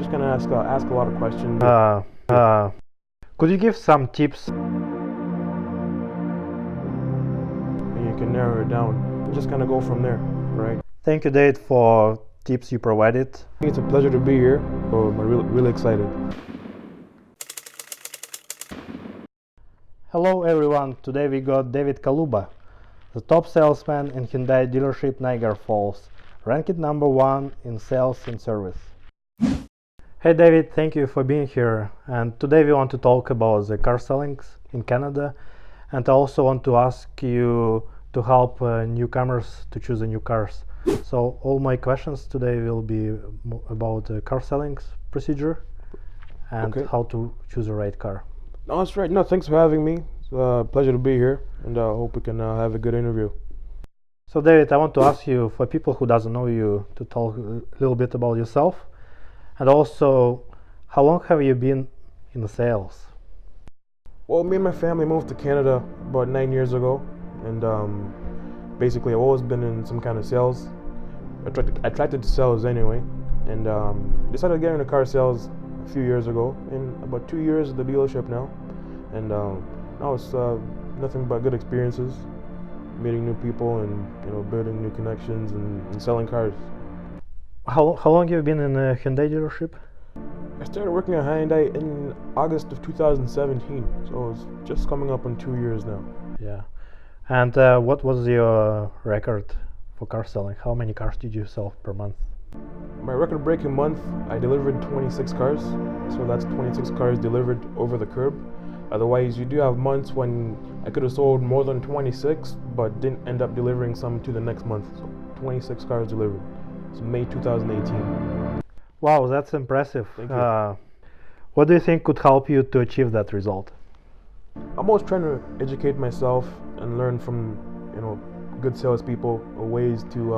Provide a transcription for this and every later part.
just gonna ask a lot of questions. Could you give some tips? And you can narrow it down. And just kind of go from there, right? Thank you, David, for tips you provided. It's a pleasure to be here. So I'm really excited. Hello everyone, today we got David Kaluba, the top salesman in Hyundai dealership Niagara Falls, ranked number 1 in sales and service. Hey David, thank you for being here, and today we want to talk about the car selling in Canada, and I also want to ask you to help newcomers to choose the new cars. So all my questions today will be about the car selling procedure and how to choose the right car. No, that's right. No, thanks for having me. It's a pleasure to be here, and I hope we can have a good interview. So David, I want to ask you, for people who doesn't know you, to talk a little bit about yourself, and also, how long have you been in sales? Well, me and my family moved to Canada about 9 years ago, and basically I've always been in some kind of sales. Attracted to sales anyway, and decided to get into car sales a few years ago. In about 2 years at the dealership now, and now it's nothing but good experiences, meeting new people, and building new connections and selling cars. How long have you been in a Hyundai dealership? I started working at Hyundai in August of 2017, so it's just coming up on 2 years now. Yeah. And what was your record for car selling? How many cars did you sell per month? My record-breaking month, I delivered 26 cars, so that's 26 cars delivered over the curb. Otherwise, you do have months when I could have sold more than 26, but didn't end up delivering some to the next month. So 26 cars delivered. It's May 2018. Wow, that's impressive. Thank you. What do you think could help you to achieve that result? I'm always trying to educate myself and learn from good salespeople, ways to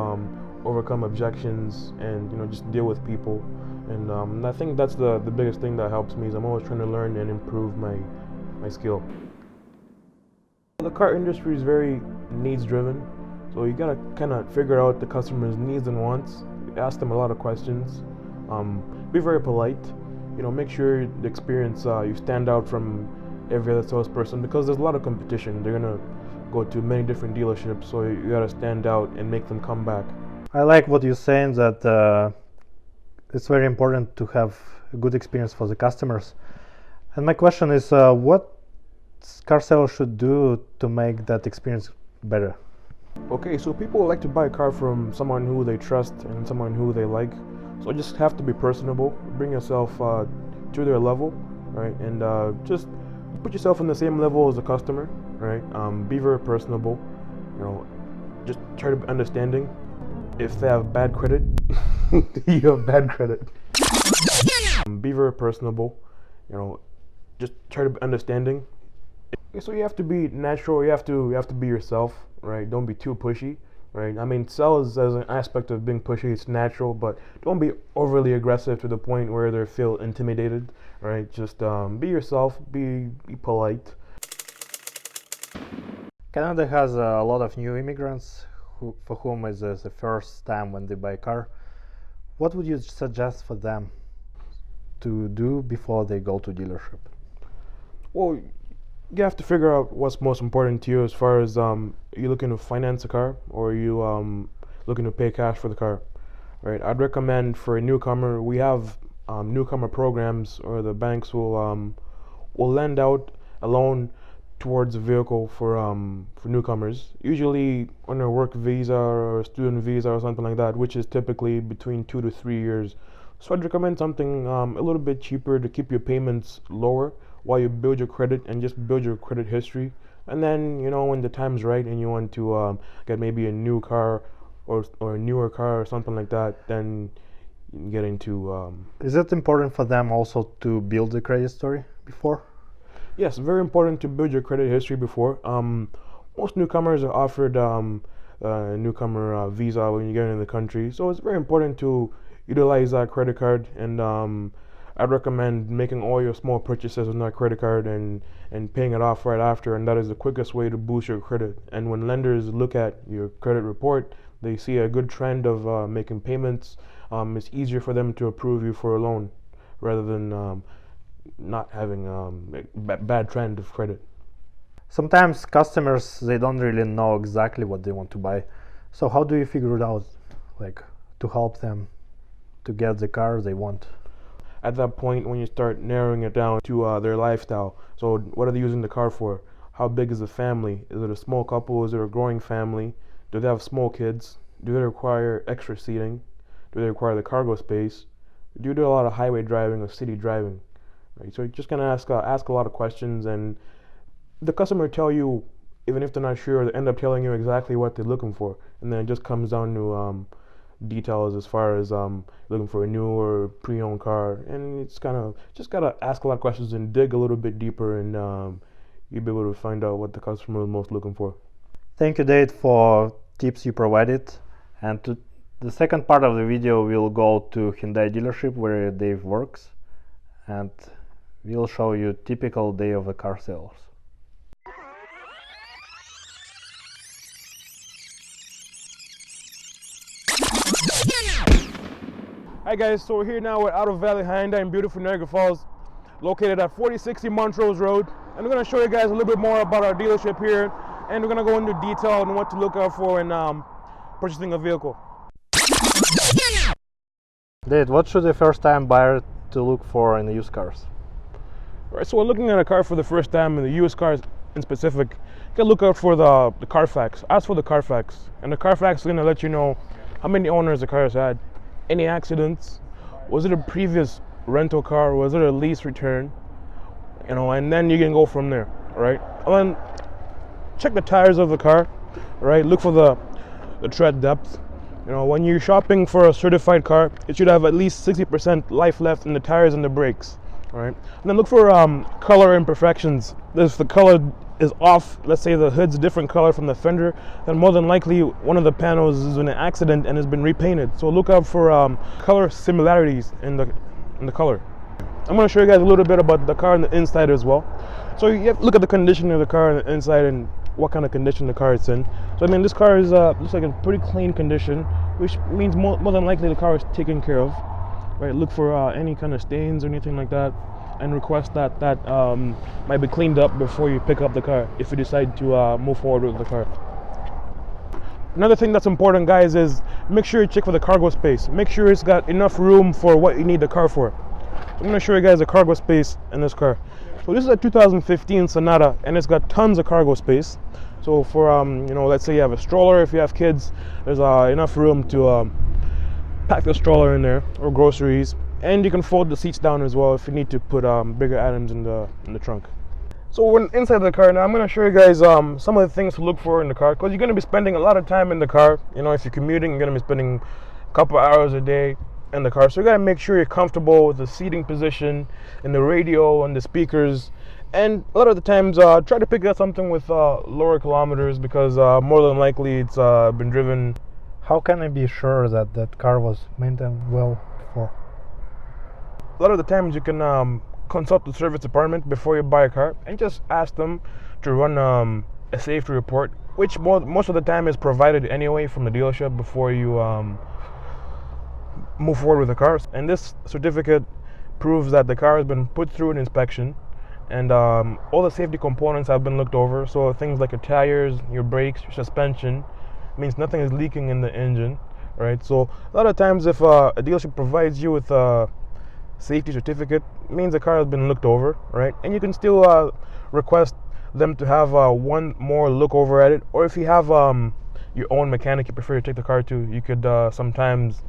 overcome objections and just deal with people. And I think that's the biggest thing that helps me, is I'm always trying to learn and improve my skill. The car industry is very needs driven, so you gotta kind of figure out the customer's needs and wants. Ask them a lot of questions. Be very polite. Make sure the experience you stand out from every other salesperson, because there's a lot of competition. They're gonna go to many different dealerships, so you gotta stand out and make them come back. I like what you're saying, that it's very important to have a good experience for the customers. And my question is, what car sellers should do to make that experience better? Okay, so people like to buy a car from someone who they trust and someone who they like. So you just have to be personable, bring yourself to their level, right? And just put yourself on the same level as the customer, right? Be very personable, just try to be understanding. If they have bad credit, you have bad credit. Be very personable, just try to be understanding. So you have to be natural. You have to be yourself, right? Don't be too pushy, right? I mean, sales as an aspect of being pushy, it's natural, but don't be overly aggressive to the point where they feel intimidated, right? Just be yourself. Be polite. Canada has a lot of new immigrants for whom is the first time when they buy a car. What would you suggest for them to do before they go to dealership? Well, you have to figure out what's most important to you, as far as are you looking to finance a car, or are you looking to pay cash for the car, right? I'd recommend for a newcomer, we have newcomer programs, or the banks will lend out a loan towards a vehicle for newcomers, usually on a work visa or a student visa or something like that, which is typically between 2 to 3 years. So I'd recommend something a little bit cheaper to keep your payments lower while you build your credit and just build your credit history. And then when the time's right and you want to get maybe a new car or a newer car or something like that, then you can get into. Is it important for them also to build the credit story before? Yes, very important to build your credit history before. Most newcomers are offered a newcomer visa when you get into the country, so it's very important to utilize that credit card. And I'd recommend making all your small purchases on that credit card and paying it off right after, and that is the quickest way to boost your credit. And when lenders look at your credit report, they see a good trend of making payments. It's easier for them to approve you for a loan. rather than not having bad trend of credit. Sometimes customers, they don't really know exactly what they want to buy. So how do you figure it out, like to help them to get the car they want? At that point, when you start narrowing it down to their lifestyle, so what are they using the car for? How big is the family? Is it a small couple? Is it a growing family? Do they have small kids? Do they require extra seating? Do they require the cargo space? Do you do a lot of highway driving or city driving? Right? So you're just gonna ask a lot of questions, and the customer tell you, even if they're not sure, they end up telling you exactly what they're looking for, and then it just comes down to details as far as looking for a new or pre-owned car, and it's kind of just gotta ask a lot of questions and dig a little bit deeper, and you'll be able to find out what the customer is most looking for. Thank you, Dave, for tips you provided. And to the second part of the video, we'll go to Hyundai dealership where Dave works, and we'll show you typical day of a car sales. Hi guys, so we're here now at AutoValue Hyundai in beautiful Niagara Falls, located at 4060 Montrose Road, and we're going to show you guys a little bit more about our dealership here, and we're going to go into detail on what to look out for in purchasing a vehicle. Dave, what should a first-time buyer to look for in the used cars? All right, so we're looking at a car for the first time, in the used cars in specific. You can look out for the Carfax. Ask for the Carfax, and the Carfax is going to let you know how many owners the car has had, any accidents, was it a previous rental car, was it a lease return, and then you can go from there. All right, and then check the tires of the car. All right, look for the tread depth. When you're shopping for a certified car, it should have at least 60% life left in the tires and the brakes. All right, and then look for color imperfections. If the color is off, let's say the hood's a different color from the fender, then more than likely one of the panels is in an accident and has been repainted. So look out for color similarities in the color. I'm going to show you guys a little bit about the car on the inside as well. So you have to look at the condition of the car on the inside and what kind of condition the car is in. So I mean, this car is looks like a pretty clean condition, which means more than likely the car is taken care of. Right, look for any kind of stains or anything like that, and request that might be cleaned up before you pick up the car if you decide to move forward with the car. Another thing that's important, guys, is make sure you check for the cargo space. Make sure it's got enough room for what you need the car for. So I'm going to show you guys the cargo space in this car. So this is a 2015 Sonata, and it's got tons of cargo space. So for let's say you have a stroller, if you have kids, there's enough room to pack the stroller in there, or groceries, and you can fold the seats down as well if you need to put bigger items in the trunk. So when inside the car now, I'm going to show you guys some of the things to look for in the car, because you're going to be spending a lot of time in the car. If you're commuting, you're going to be spending a couple hours a day in the car, so you got to make sure you're comfortable with the seating position and the radio and the speakers. And a lot of the times, try to pick up something with lower kilometers, because more than likely it's been driven. How can I be sure that that car was maintained well before? A lot of the times you can consult the service department before you buy a car and just ask them to run a safety report, which most of the time is provided anyway from the dealership before you move forward with the car. And this certificate proves that the car has been put through an inspection, and all the safety components have been looked over. So things like your tires, your brakes, your suspension, means nothing is leaking in the engine, right? So a lot of times if a dealership provides you with a safety certificate, it means the car has been looked over, right? And you can still request them to have one more look over at it, or if you have your own mechanic you prefer to take the car to, you could sometimes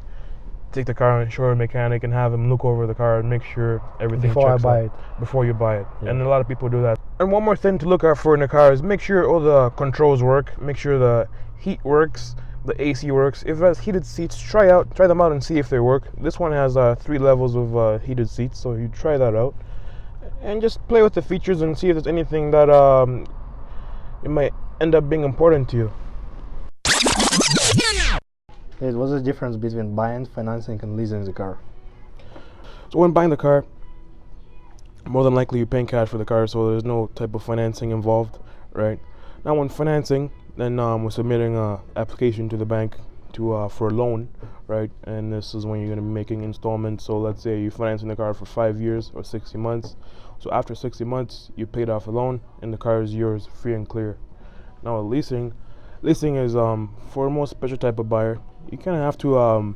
take the car and show a mechanic and have him look over the car and make sure everything checks out before you buy it. Yeah. And a lot of people do that. And one more thing to look out for in the car is make sure all the controls work, make sure the heat works, the AC works. If it has heated seats, try them out and see if they work. This one has 3 levels of heated seats, so you try that out and just play with the features and see if there's anything that it might end up being important to you. What's the difference between buying, financing, and leasing the car? So when buying the car, more than likely you're paying cash for the car, so there's no type of financing involved, right? Now when financing, then we're submitting an application to the bank to for a loan, right? And this is when you're going to be making installments. So let's say you're financing the car for 5 years or 60 months. So after 60 months, you paid off a loan and the car is yours, free and clear. Now leasing is for a more special type of buyer. You kind of have to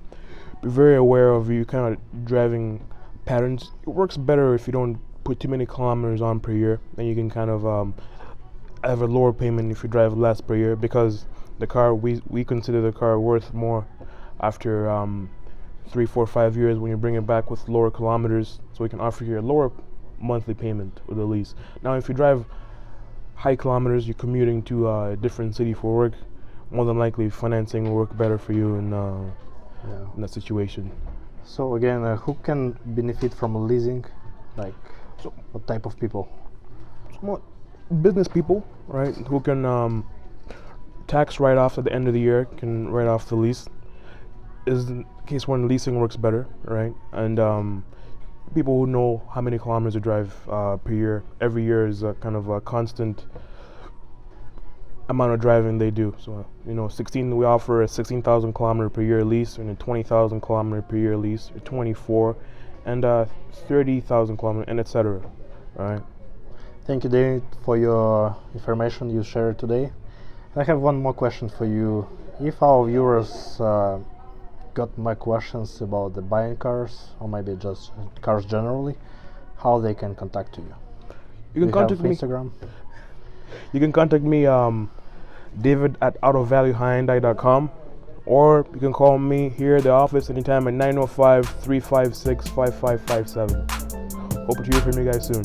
be very aware of your kind of driving patterns. It works better if you don't put too many kilometers on per year. Then you can kind of have a lower payment if you drive less per year, because the car, we consider the car worth more after 3, 4, 5 years when you bring it back with lower kilometers. So we can offer you a lower monthly payment with a lease. Now if you drive high kilometers, you're commuting to a different city for work, more than likely financing will work better for you in that situation. So again, who can benefit from leasing? Like, so what type of people? More business people, right, who can tax write off at the end of the year, can write off the lease. Is the case when leasing works better, right? And people who know how many kilometers they drive per year. Every year is a kind of a constant amount of driving they do. So we offer a 16,000 kilometer per year lease, and a 20,000 kilometer per year lease, or 24, and 30,000 kilometer, and etc. Right. Thank you, David, for your information you shared today. I have one more question for you. If our viewers got my questions about the buying cars, or maybe just cars generally, how they can contact you? You can contact me. Instagram. You can contact me, David at AutoValueHyundai.com, or you can call me here at the office anytime at 905-356-5557. Hope to hear from you guys soon.